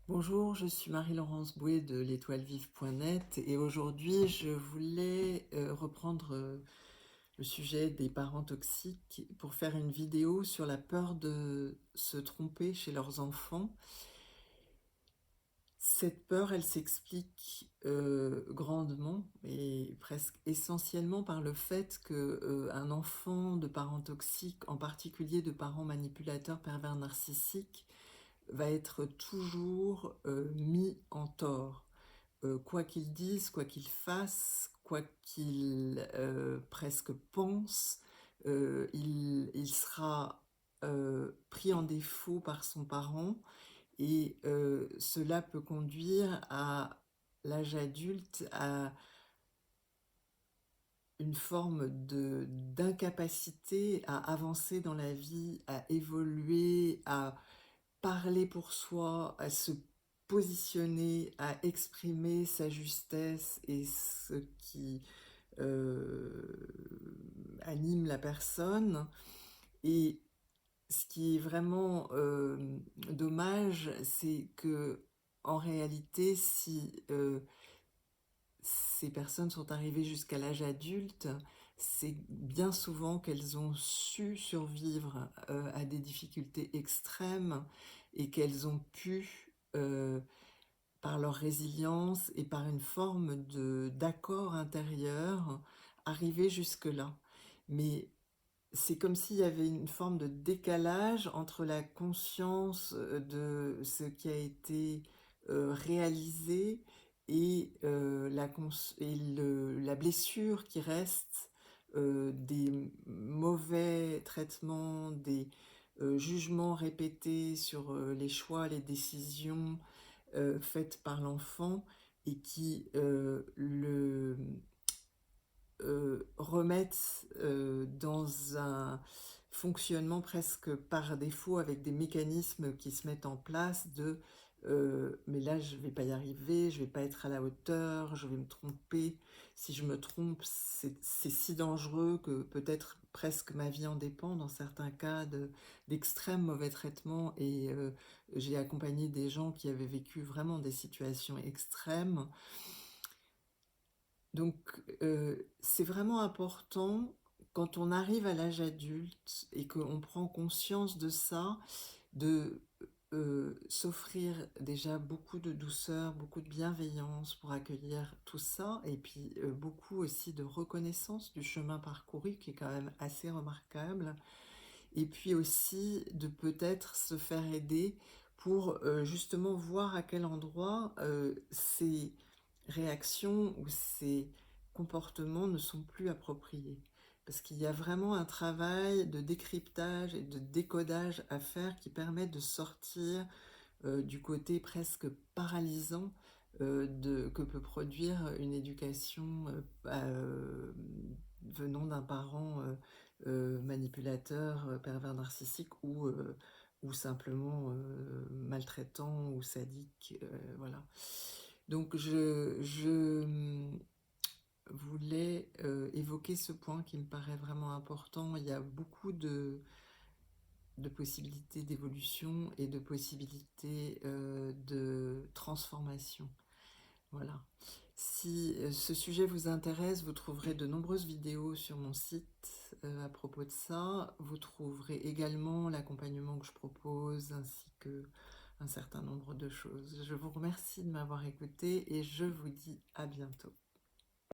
Bonjour, je suis Marie-Laurence Bouet de l'étoilevive.net et aujourd'hui je voulais reprendre le sujet des parents toxiques pour faire une vidéo sur la peur de se tromper chez leurs enfants. Cette peur, elle s'explique grandement et presque essentiellement par le fait que un enfant de parents toxiques, en particulier de parents manipulateurs pervers narcissiques, va être toujours mis en tort. Quoi qu'il dise, quoi qu'il fasse, quoi qu'il presque pense, il sera pris en défaut par son parent et cela peut conduire à l'âge adulte à une forme d'incapacité à avancer dans la vie, à évoluer, à parler pour soi, à se positionner, à exprimer sa justesse et ce qui anime la personne. Et ce qui est vraiment dommage, c'est que en réalité, si ces personnes sont arrivées jusqu'à l'âge adulte, c'est bien souvent qu'elles ont su survivre à des difficultés extrêmes et qu'elles ont pu, par leur résilience et par une forme d'accord intérieur, arriver jusque-là. Mais c'est comme s'il y avait une forme de décalage entre la conscience de ce qui a été réalisé et, la blessure qui reste des mauvais traitements, des jugements répétés sur les choix, les décisions faites par l'enfant et qui le remettent dans un fonctionnement presque par défaut avec des mécanismes qui se mettent en place de mais là je vais pas y arriver, je vais pas être à la hauteur, je vais me tromper, si je me trompe c'est si dangereux que peut-être presque ma vie en dépend dans certains cas d'extrême mauvais traitement et j'ai accompagné des gens qui avaient vécu vraiment des situations extrêmes. Donc, c'est vraiment important quand on arrive à l'âge adulte et qu'on prend conscience de ça, de s'offrir déjà beaucoup de douceur, beaucoup de bienveillance pour accueillir tout ça et puis beaucoup aussi de reconnaissance du chemin parcouru qui est quand même assez remarquable et puis aussi de peut-être se faire aider pour justement voir à quel endroit ces réactions ou ces comportements ne sont plus appropriés. Parce qu'il y a vraiment un travail de décryptage et de décodage à faire qui permet de sortir du côté presque paralysant que peut produire une éducation venant d'un parent manipulateur, pervers narcissique ou simplement maltraitant ou sadique, voilà. Donc je voulais évoquer ce point qui me paraît vraiment important. Il y a beaucoup de possibilités d'évolution et de possibilités de transformation. Voilà. Si ce sujet vous intéresse, vous trouverez de nombreuses vidéos sur mon site à propos de ça. Vous trouverez également l'accompagnement que je propose ainsi que un certain nombre de choses. Je vous remercie de m'avoir écouté et je vous dis à bientôt.